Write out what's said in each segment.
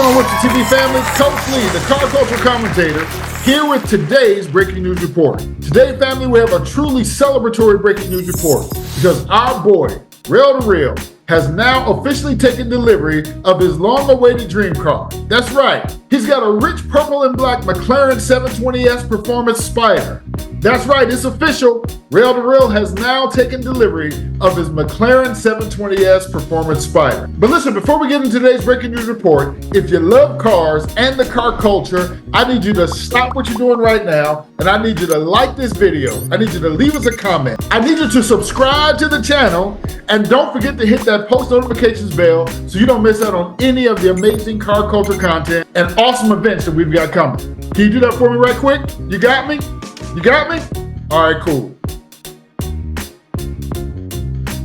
on with the TV family? Coach Lee, the car culture commentator, here with today's breaking news report. Today, family, we have a truly celebratory breaking news report because our boy, Rell To Real, has now officially taken delivery of his long-awaited dream car. That's right, he's got a rich purple and black McLaren 720S Performance Spider. That's right, it's official. Rell To Real has now taken delivery of his McLaren 720S Performance Spider. But listen, before we get into today's breaking news report, if you love cars and the car culture, I need you to stop what you're doing right now, and I need you to like this video. I need you to leave us a comment. I need you to subscribe to the channel, and don't forget to hit that post notifications bell so you don't miss out on any of the amazing car culture content and awesome events that we've got coming. Can you do that for me right quick? You got me? You got me? All right, cool.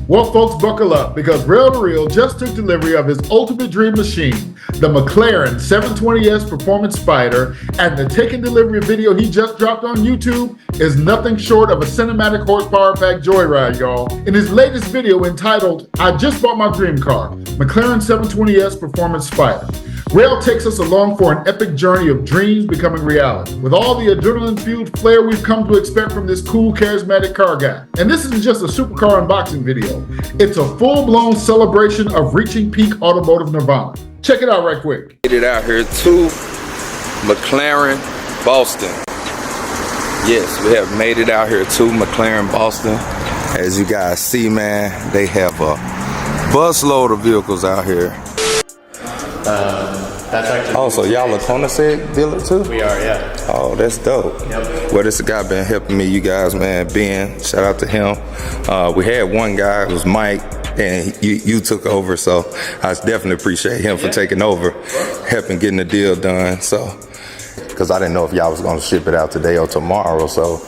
Well, folks, buckle up because Rell To Real just took delivery of his ultimate dream machine, the McLaren 720S Performance Spider, and the taking delivery video he just dropped on YouTube is nothing short of a cinematic horsepower pack joyride, y'all. In his latest video entitled, I Just Bought My Dream Car, McLaren 720S Performance Spider, Rell takes us along for an epic journey of dreams becoming reality, with all the adrenaline-fueled flair we've come to expect from this cool, charismatic car guy. And this isn't just a supercar unboxing video. It's a full-blown celebration of reaching peak automotive nirvana. Check it out right quick. Made it out here to McLaren, Boston. Yes, we have made it out here to McLaren, Boston. As you guys see, man, they have a busload of vehicles out here. That's actually. Oh, so y'all a Koenigsegg dealer too? We are, yeah. Oh, that's dope. Yep. Well, this guy been helping me, you guys, man. Ben, shout out to him. We had one guy, it was Mike, and you took over, so I definitely appreciate him for taking over, helping getting the deal done. So, because I didn't know if y'all was gonna ship it out today or tomorrow, so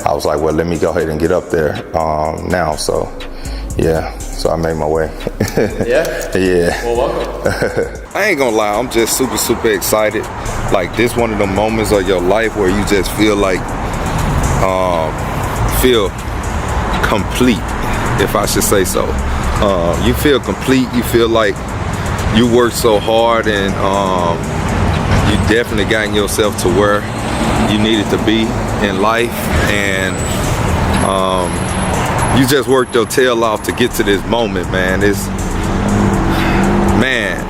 I was like, well, let me go ahead and get up there now. So, yeah. So I made my way. Yeah? Yeah. Well, welcome. I ain't gonna lie, I'm just super excited. Like, this one of the moments of your life where you just feel like, feel complete, if I should say so. You feel complete, you feel like you worked so hard and you definitely gotten yourself to where you needed to be in life, and you just worked your tail off to get to this moment, man.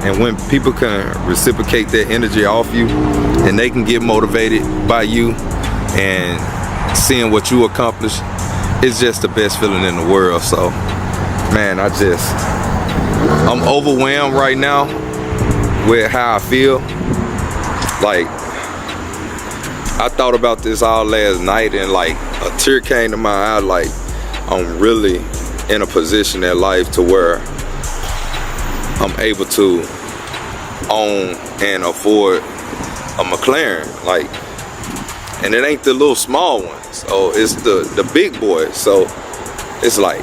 And when people can reciprocate their energy off you and they can get motivated by you and seeing what you accomplish, it's just the best feeling in the world. So, man, I'm overwhelmed right now with how I feel. Like, I thought about this all last night and like a tear came to my eye. Like, I'm really in a position in life to where I'm able to own and afford a McLaren, like, and it ain't the little small ones, so it's the big boys. So it's like,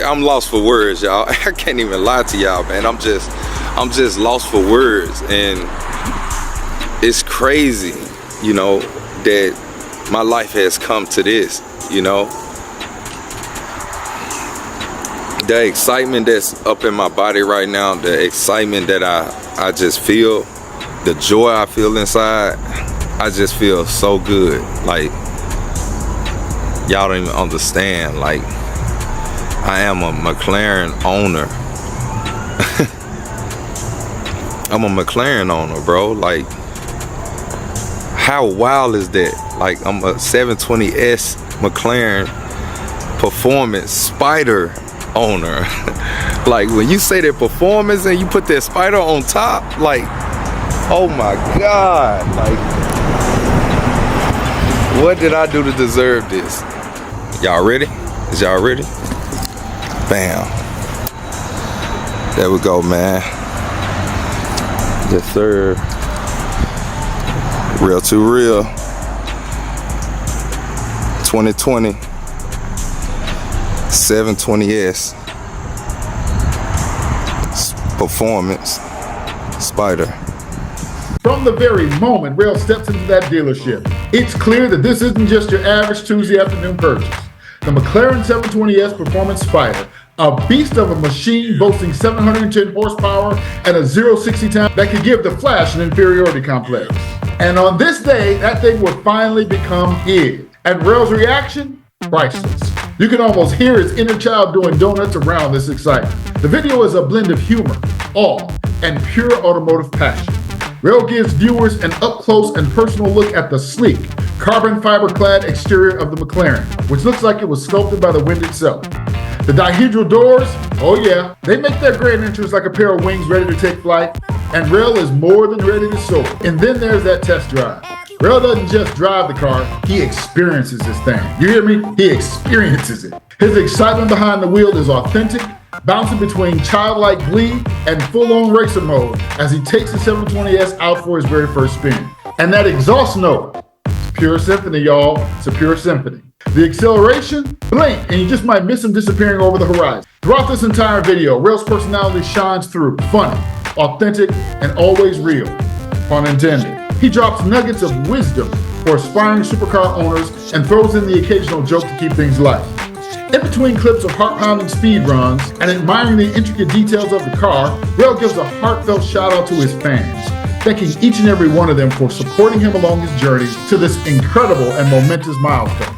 I'm lost for words, y'all. I can't even lie to y'all, man. I'm just lost for words, and it's crazy, you know, that my life has come to this, you know. The excitement that's up in my body right now, the excitement that I just feel, the joy I feel inside, I just feel so good. Like, y'all don't even understand. Like, I am a McLaren owner. I'm a McLaren owner, bro. Like, how wild is that? Like, I'm a 720S McLaren Performance Spider owner. Like, when you say that performance and you put that Spider on top, like, oh my God, like, what did I do to deserve this? Y'all ready? Is y'all ready? Bam. There we go, man. Yes, sir. Rell To Real 2020 720S Performance Spider. From the very moment Rell steps into that dealership, it's clear that this isn't just your average Tuesday afternoon purchase. The McLaren 720S Performance Spider A beast of a machine boasting 710 horsepower and a 0-60 time that could give the Flash an inferiority complex. And on this day, that thing would finally become his. And Rell's reaction? Priceless. You can almost hear his inner child doing donuts around this excitement. The video is a blend of humor, awe, and pure automotive passion. Rell gives viewers an up-close and personal look at the sleek, carbon fiber-clad exterior of the McLaren, which looks like it was sculpted by the wind itself. The dihedral doors, oh yeah, they make their grand entrance like a pair of wings ready to take flight, and Rell is more than ready to soar. And then there's that test drive. Rell doesn't just drive the car, he experiences this thing. You hear me? He experiences it. His excitement behind the wheel is authentic, bouncing between childlike glee and full-on racer mode as he takes the 720S out for his very first spin. And that exhaust note, it's pure symphony, y'all. It's a pure symphony. The acceleration, blink, and you just might miss him disappearing over the horizon. Throughout this entire video, Rell's personality shines through. Funny, authentic, and always real. Pun intended. He drops nuggets of wisdom for aspiring supercar owners and throws in the occasional joke to keep things light. In between clips of heart-pounding speed runs and admiring the intricate details of the car, Rell gives a heartfelt shout-out to his fans, thanking each and every one of them for supporting him along his journey to this incredible and momentous milestone.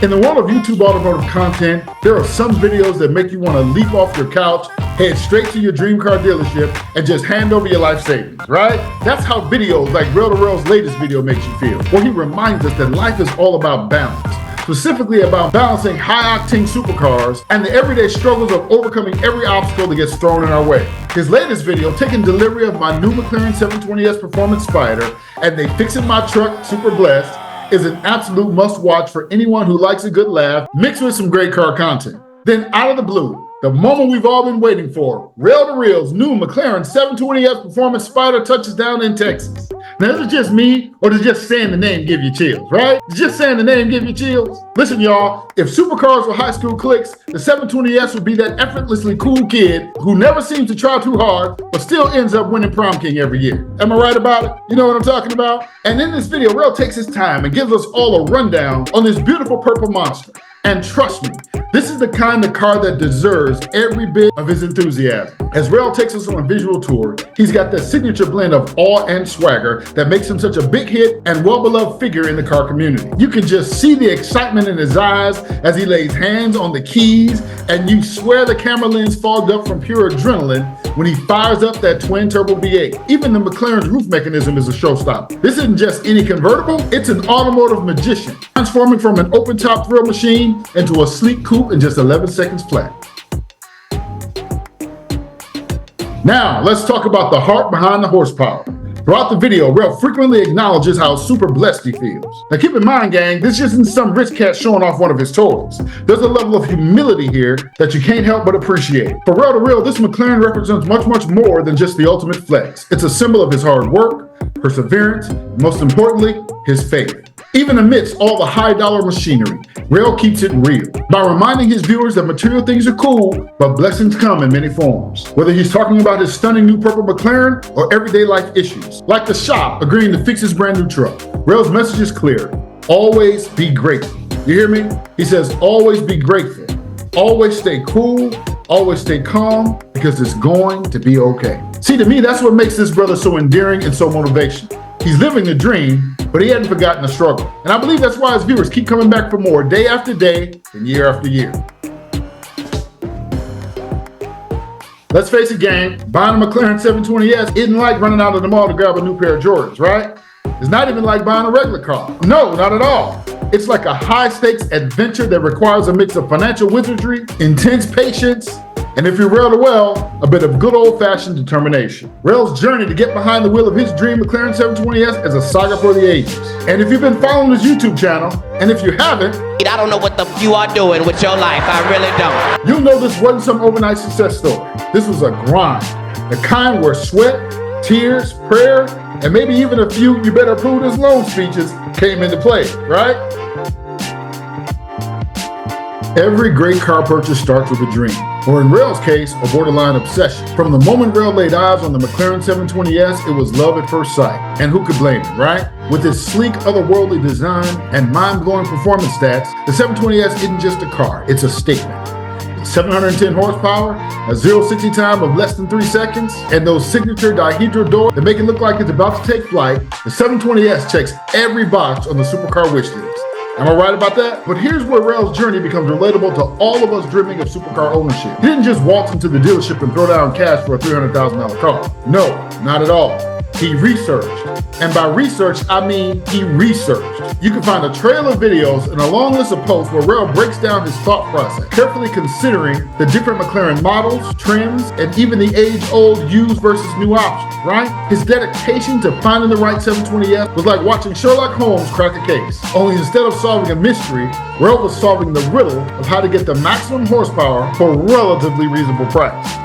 In the world of YouTube automotive content, there are some videos that make you want to leap off your couch, head straight to your dream car dealership, and just hand over your life savings, right? That's how videos like Rell To Real's latest video makes you feel, where he reminds us that life is all about balance, specifically about balancing high-octane supercars and the everyday struggles of overcoming every obstacle that gets thrown in our way. His latest video, taking delivery of my new McLaren 720S Performance Spider, and they fixing my truck, super blessed, is an absolute must-watch for anyone who likes a good laugh mixed with some great car content. Then out of the blue, the moment we've all been waiting for, Rell To Real's new McLaren 720S Performance Spider touches down in Texas. Now, is it just me, or does just saying the name give you chills, right? Does just saying the name give you chills? Listen, y'all, if supercars were high school cliques, the 720S would be that effortlessly cool kid who never seems to try too hard, but still ends up winning prom king every year. Am I right about it? You know what I'm talking about? And in this video, Rell takes his time and gives us all a rundown on this beautiful purple monster. And trust me, this is the kind of car that deserves every bit of his enthusiasm. As Rell takes us on a visual tour, he's got that signature blend of awe and swagger that makes him such a big hit and well-beloved figure in the car community. You can just see the excitement in his eyes as he lays hands on the keys, and you swear the camera lens fogged up from pure adrenaline when he fires up that twin-turbo V8. Even the McLaren's roof mechanism is a showstopper. This isn't just any convertible, it's an automotive magician, transforming from an open-top thrill machine into a sleek coupe in just 11 seconds flat. Now, let's talk about the heart behind the horsepower. Throughout the video, Rell frequently acknowledges how super blessed he feels. Now keep in mind, gang, this isn't some rich cat showing off one of his toys. There's a level of humility here that you can't help but appreciate. For Rell To Real, this McLaren represents much more than just the ultimate flex. It's a symbol of his hard work, perseverance, and most importantly, his faith. Even amidst all the high-dollar machinery, Rell keeps it real by reminding his viewers that material things are cool, but blessings come in many forms. Whether he's talking about his stunning new Purple McLaren or everyday life issues, like the shop agreeing to fix his brand new truck, Rell's message is clear. Always be grateful. You hear me? He says, always be grateful. Always stay cool. Always stay calm, because it's going to be okay. See, to me, that's what makes this brother so endearing and so motivational. He's living the dream, but he hadn't forgotten the struggle. And I believe that's why his viewers keep coming back for more day after day and year after year. Let's face it, gang, buying a McLaren 720S isn't like running out of the mall to grab a new pair of Jordans, right? It's not even like buying a regular car. No, not at all. It's like a high-stakes adventure that requires a mix of financial wizardry, intense patience, and if you're Rell To Real, a bit of good old-fashioned determination. Rell's journey to get behind the wheel of his dream McLaren 720S is a saga for the ages. And if you've been following his YouTube channel, and if you haven't, I don't know what the you are doing with your life. I really don't. You'll know this wasn't some overnight success story. This was a grind, the kind where sweat, tears, prayer, and maybe even a few "you better approve this loan" speeches came into play, right? Every great car purchase starts with a dream, or in Rell's case, a borderline obsession. From the moment Rell laid eyes on the McLaren 720S, it was love at first sight. And who could blame him, right? With its sleek, otherworldly design and mind-blowing performance stats, the 720S isn't just a car, it's a statement. 710 horsepower, a 0-60 time of less than 3 seconds, and those signature dihedral doors that make it look like it's about to take flight, the 720S checks every box on the supercar wish list. Am I right about that? But here's where Rell's journey becomes relatable to all of us dreaming of supercar ownership. He didn't just waltz into the dealership and throw down cash for a $300,000 car. No, not at all. He researched. And by research, I mean he researched. You can find a trail of videos and a long list of posts where Rell breaks down his thought process, carefully considering the different McLaren models, trims, and even the age-old used versus new options, right? His dedication to finding the right 720S was like watching Sherlock Holmes crack a case. Only instead of solving a mystery, Rell was solving the riddle of how to get the maximum horsepower for a relatively reasonable price.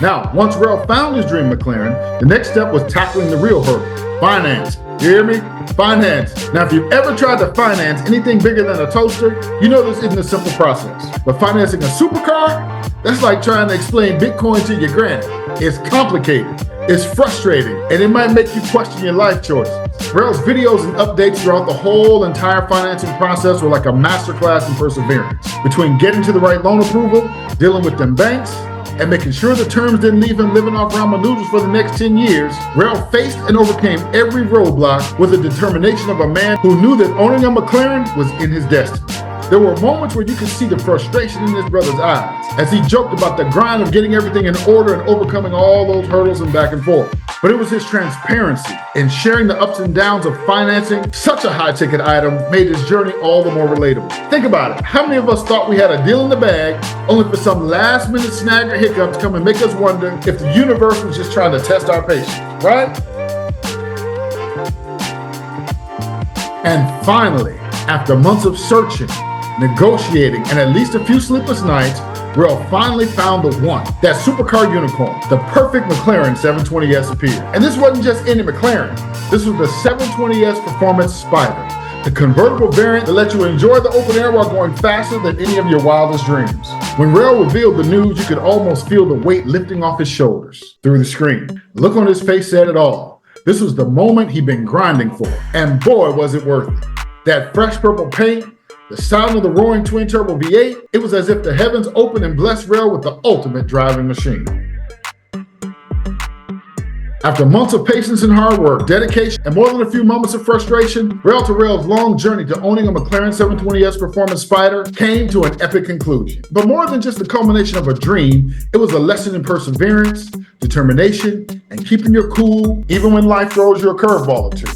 Now, once Rell found his dream McLaren, the next step was tackling the real hurdle, finance. You hear me? Finance. Now, if you've ever tried to finance anything bigger than a toaster, you know this isn't a simple process. But financing a supercar, that's like trying to explain Bitcoin to your granny. It's complicated, it's frustrating, and it might make you question your life choices. Rell's videos and updates throughout the whole entire financing process were like a masterclass in perseverance. Between getting to the right loan approval, dealing with them banks, and making sure the terms didn't leave him living off ramen noodles for the next 10 years, Rell faced and overcame every roadblock with the determination of a man who knew that owning a McLaren was in his destiny. There were moments where you could see the frustration in his brother's eyes as he joked about the grind of getting everything in order and overcoming all those hurdles and back and forth. But it was his transparency and sharing the ups and downs of financing such a high-ticket item made his journey all the more relatable. Think about it. How many of us thought we had a deal in the bag only for some last-minute snag or hiccup to come and make us wonder if the universe was just trying to test our patience, right? And finally, after months of searching, negotiating, and at least a few sleepless nights, Rell finally found the one, that supercar unicorn. The perfect McLaren 720S appeared. And this wasn't just any McLaren. This was the 720S Performance Spider, the convertible variant that lets you enjoy the open air while going faster than any of your wildest dreams. When Rell revealed the news, you could almost feel the weight lifting off his shoulders through the screen. The look on his face said it all. This was the moment he'd been grinding for, and boy, was it worth it. That fresh purple paint, the sound of the roaring twin-turbo V8, it was as if the heavens opened and blessed Rell with the ultimate driving machine. After months of patience and hard work, dedication, and more than a few moments of frustration, Rell To Real's long journey to owning a McLaren 720S Performance Spider came to an epic conclusion. But more than just the culmination of a dream, it was a lesson in perseverance, determination, and keeping your cool even when life throws you a curveball or two.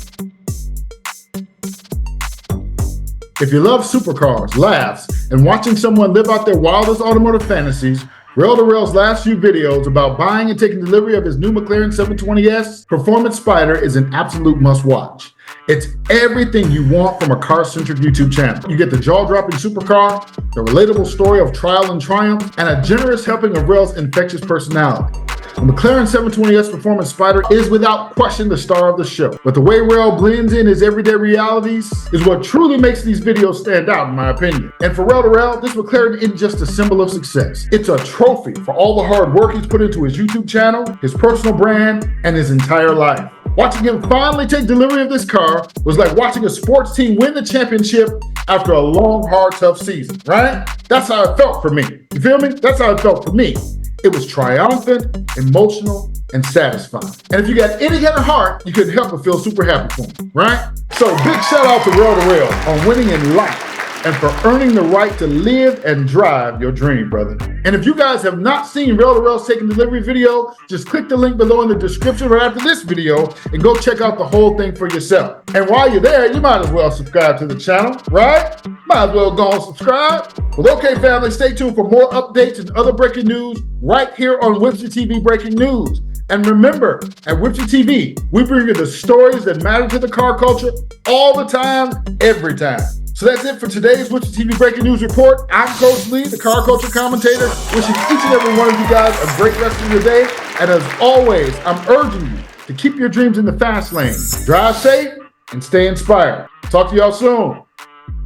If you love supercars, laughs, and watching someone live out their wildest automotive fantasies, Rell To Real's last few videos about buying and taking delivery of his new McLaren 720S Performance Spider is an absolute must-watch. It's everything you want from a car-centric YouTube channel. You get the jaw-dropping supercar, the relatable story of trial and triumph, and a generous helping of Rell's infectious personality. The McLaren 720S Performance Spider is without question the star of the show. But the way Rell blends in his everyday realities is what truly makes these videos stand out, in my opinion. And for Rell To Real, this McLaren isn't just a symbol of success. It's a trophy for all the hard work he's put into his YouTube channel, his personal brand, and his entire life. Watching him finally take delivery of this car was like watching a sports team win the championship after a long, hard, tough season, right? That's how it felt for me. You feel me? That's how it felt for me. It was triumphant, emotional, and satisfying. And if you got any kind of heart, you couldn't help but feel super happy for him, right? So big shout out to Rell To Real on winning in life and for earning the right to live and drive your dream, brother. And if you guys have not seen Rell To Real's Taking Delivery video, just click the link below in the description right after this video and go check out the whole thing for yourself. And while you're there, you might as well subscribe to the channel, right? Might as well go and subscribe. Well, okay, family, stay tuned for more updates and other breaking news right here on Whipsy TV Breaking News. And remember, at Whipsy TV, we bring you the stories that matter to the car culture all the time, every time. So that's it for today's Whipsy TV Breaking News Report. I'm Coach Lee, the car culture commentator, wishing each and every one of you guys a great rest of your day. And as always, I'm urging you to keep your dreams in the fast lane. Drive safe and stay inspired. Talk to y'all soon.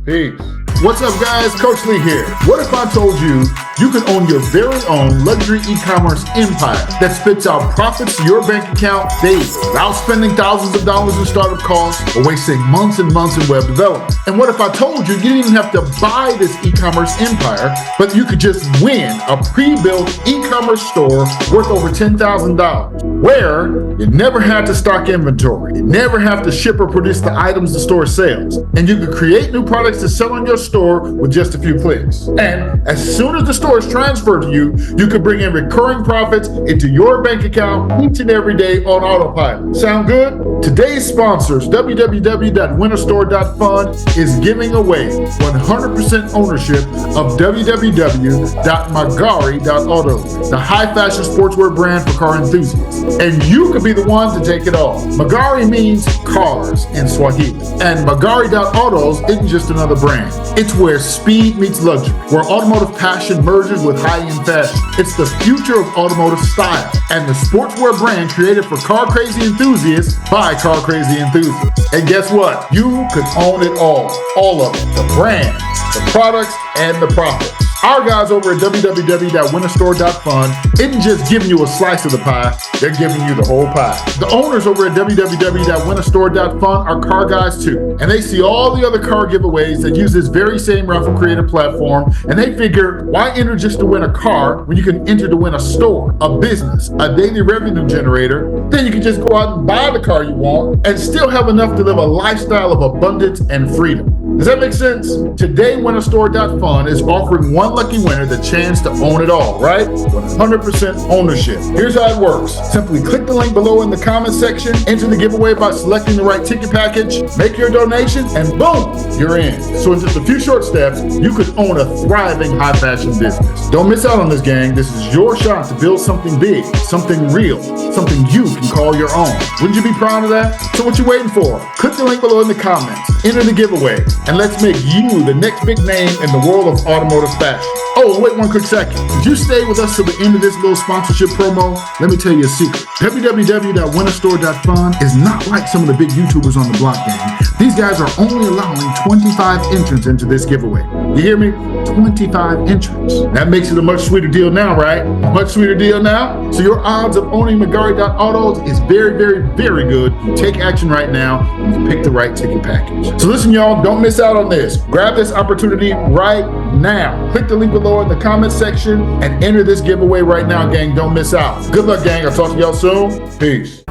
Peace. What's up, guys? Coach Lee here. What if I told you you can own your very own luxury e-commerce empire that spits out profits to your bank account daily without spending thousands of dollars in startup costs or wasting months and months in web development. And what if I told you didn't even have to buy this e-commerce empire, but you could just win a pre-built e-commerce store worth over $10,000, where you never had to stock inventory, you never have to ship or produce the items the store sells, and you could create new products to sell in your store with just a few clicks. And as soon as the store is transferred to you, you can bring in recurring profits into your bank account each and every day on autopilot. Sound good? Today's sponsors, www.winnerstore.fun, is giving away 100% ownership of www.magari.auto, the high fashion sportswear brand for car enthusiasts. And you could be the one to take it all. Magari means cars in Swahili. And Magari.autos isn't just another brand. It's where speed meets luxury, where automotive passion merges with high-end fashion. It's the future of automotive style and the sportswear brand created for car-crazy enthusiasts by car-crazy enthusiasts. And guess what? You could own it all of it. The brand, the products, and the profits. Our guys over at www.winnerstore.fun isn't just giving you a slice of the pie, they're giving you the whole pie. The owners over at www.winnerstore.fun are car guys too, and they see all the other car giveaways that use this very same raffle creator platform, and they figure, why enter just to win a car when you can enter to win a store, a business, a daily revenue generator? Then you can just go out and buy the car you want and still have enough to live a lifestyle of abundance and freedom. Does that make sense? Today, winnerstore.fun is offering one lucky winner the chance to own it all, right? 100% ownership. Here's how it works. Simply click the link below in the comment section, enter the giveaway by selecting the right ticket package, make your donation, and boom, you're in. So in just a few short steps, you could own a thriving high fashion business. Don't miss out on this, gang. This is your shot to build something big, something real, something you can call your own. Wouldn't you be proud of that? So what you waiting for? Click the link below in the comments, enter the giveaway, and let's make you the next big name in the world of automotive fashion. Oh, and wait one quick second. Did you stay with us till the end of this little sponsorship promo? Let me tell you a secret. www.winnerstore.fun is not like some of the big YouTubers on the block, gang. These guys are only allowing 25 entrants into this giveaway. You hear me? 25 entrants. That makes it a much sweeter deal now, right? A much sweeter deal now? So your odds of owning Magari.autos is very, very, very good. You take action right now and you pick the right ticket package. So listen, y'all, don't miss out on this. Grab this opportunity right now. Click the link below in the comment section and enter this giveaway right now, gang. Don't miss out. Good luck, gang. I'll talk to y'all soon. Peace.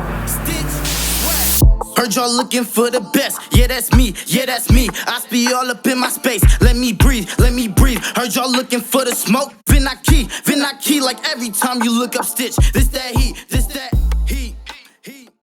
Heard y'all looking for the best. Yeah, that's me. Yeah, that's me. I be all up in my space. Let me breathe. Let me breathe. Heard y'all looking for the smoke. Vinaki like every time you look up Stitch. This that heat. This that.